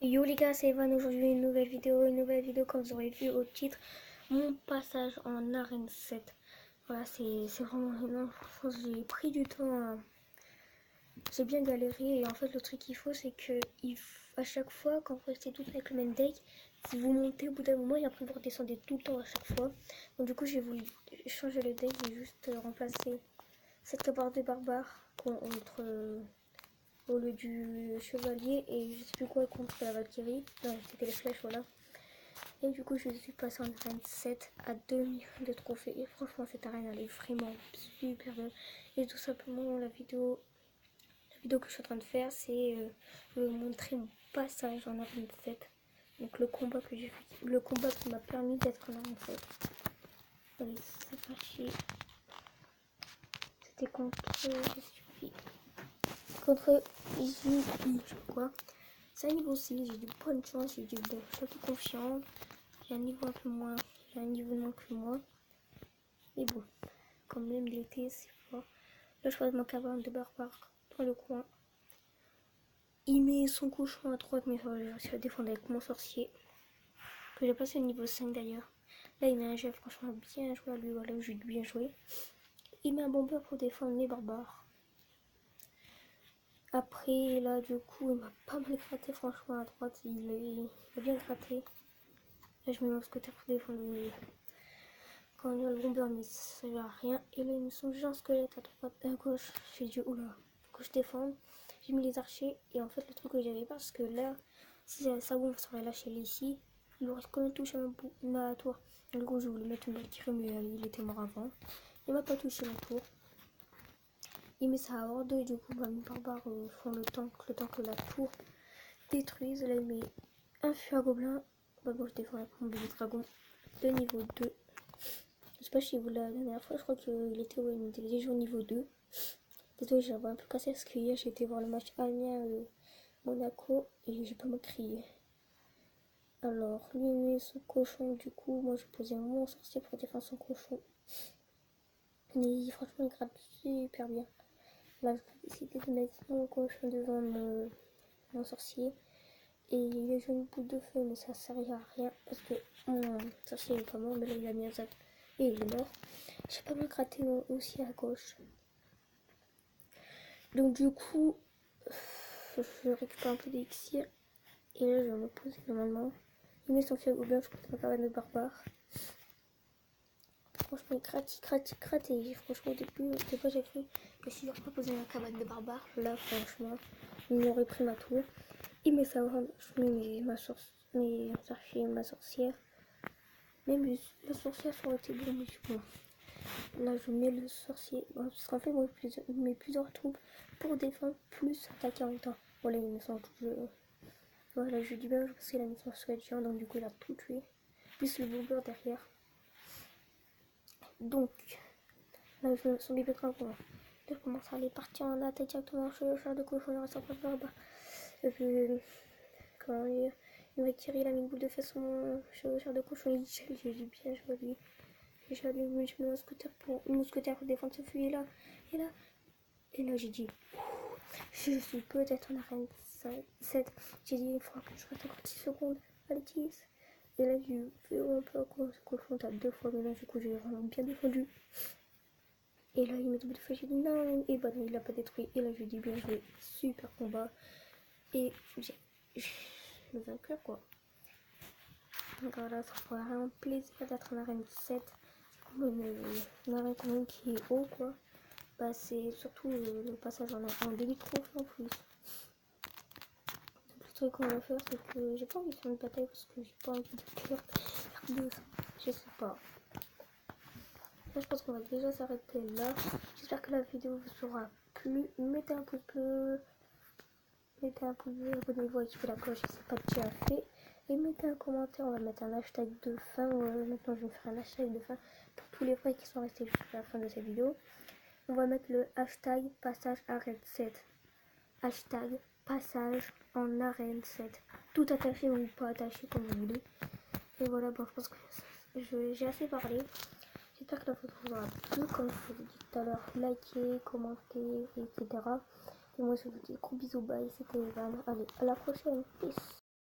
Yo les gars, c'est Evan, aujourd'hui une nouvelle vidéo comme vous aurez vu au titre, mon passage en arène 7. Voilà, c'est vraiment énorme, franchement j'ai pris du temps, j'ai bien galéré et en fait le truc qu'il faut c'est que à chaque fois quand vous restez tout avec le même deck, si vous montez au bout d'un moment et après vous redescendez tout le temps à chaque fois. Donc du coup j'ai voulu changer le deck et juste remplacer cette cabarde de barbare contre... au lieu du chevalier et je sais plus quoi contre la Valkyrie. Non, c'était les flèches, voilà. Et du coup, je suis passée en arène 7 à 2 millions de trophées. Et franchement, cette arène, elle est vraiment super belle. Et tout simplement, la vidéo que je suis en train de faire, c'est je vais vous montrer mon passage en arène 7. Donc le combat que j'ai fait, le combat qui m'a permis d'être en arène 7. Allez, c'est pas chier. C'était contre Easy, je sais pas quoi. C'est un niveau 6, j'ai du bonne chance, j'ai du bon, je suis confiant. J'ai un niveau un peu moins, j'ai un niveau moins que moi. Mais bon, quand même l'été c'est fort. Là je passe mon cabane de barbare dans le coin. Il met son cochon à droite, mais j'ai réussi à défendre avec mon sorcier. Que j'ai passé le niveau 5 d'ailleurs. Là il met un jet, franchement bien joué à lui, voilà, j'ai bien joué. Il met un bomber pour défendre mes barbares. Après là du coup il m'a pas mal gratté franchement à droite, il a bien gratté. Là je mets mon scooter pour défendre quand il y a le bomber mais ça sert à rien. Et là ils me sont un squelette à droite, à gauche. J'ai dit oula, faut que je défende. J'ai mis les archers et en fait le truc que j'avais pas parce que là si ça bombe serait lâché ici, il aurait quand même touché ma tour. Du coup je voulais mettre une balle tirée mais il était mort avant. Il m'a pas touché ma tour. Il met ça à horde et du coup mes barbares font le temps que la tour détruise. Là il met un feu à gobelin. Bah bon je défends avec mon bébé dragon de niveau 2. Je sais pas si vous la dernière fois, je crois qu'il était, ouais, il était déjà au niveau 2. Désolé, j'avais un peu cassé parce que hier j'ai été voir le match Amiens Monaco et j'ai pas mal crié. Alors, lui il met son cochon, du coup, moi je posais mon sorcier pour défendre son cochon. Mais franchement, il gratte super bien. Là, j'ai décidé de mettre mon cochon devant mon sorcier. Et il a joué une boule de feu, mais ça servait à rien parce que mon sorcier est pas mort, mais là il a mis un sac et il est mort. J'ai pas mal gratté aussi à gauche. Donc du coup, je récupère un peu d'élixir. Et là, je vais me poser normalement. Il met son feu au bien, je crois que c'est ma cabane de barbare. Franchement, il gratte. Et franchement, au début j'ai cru que s'il n'aurait pas posé ma cabane de barbare, là, franchement, il aurait pris ma tour. Il met ça, je mets mes archers, ma sorcière. Même la sorcière, ça aurait été bon, mais bon. Là, je mets le sorcier. Bon, parce qu'en fait, moi, je mets plusieurs troupes pour défendre, plus attaquer en même temps. Voilà, il me semble que voilà, je dis bien parce qu'il a mis son squelette géant, donc du coup, il a tout tué. Plus le bomber derrière. Donc, là, je mets son bébé dragon. Là, je commence à aller partir en attaque directement sur le char de cochon, il reste encore là-bas. Et puis, comment dire, il va tirer, il a mis une boule de feu sur mon char de cochon, j'ai dit bien joué à lui. Je mets un scooter pour défendre ce feu là. Et là j'ai dit, je suis peut-être en arène 7. J'ai dit, il faudra que je reste encore 10 secondes. Allez, 10. Et là j'ai fait un peu confronté 2 fois, mais là du coup j'ai vraiment bien défendu. Et là il met double de feu, j'ai dit non. Et bah non, il l'a pas détruit. Et là je lui dis bien joué, super combat. Et j'ai le vainqueur quoi. Donc voilà, ça fera vraiment plaisir d'être en arène 7. Une arène quand même qui est haut quoi. Bah c'est surtout le passage en début de trophée en plus. Donc le truc qu'on va faire c'est que j'ai pas envie de faire une bataille parce que j'ai pas envie de perdre je sais pas. Là je pense qu'on va déjà s'arrêter là. J'espère que la vidéo vous aura plu. Mettez un pouce bleu, abonnez-vous, activez la cloche si c'est pas déjà fait. Et mettez un commentaire, on va mettre un hashtag de fin. Maintenant je vais faire un hashtag de fin pour tous les frais qui sont restés jusqu'à la fin de cette vidéo. On va mettre le hashtag passage arène 7. Hashtag passage en arène 7. Tout attaché ou pas attaché comme vous voulez. Et voilà, bon je pense que j'ai assez parlé. J'espère que la photo vous aura plu. Comme je vous ai dit tout à l'heure, likez, commentez, etc. Et moi je vous dis gros bisous, bye, c'était Evan. Allez, à la prochaine, peace.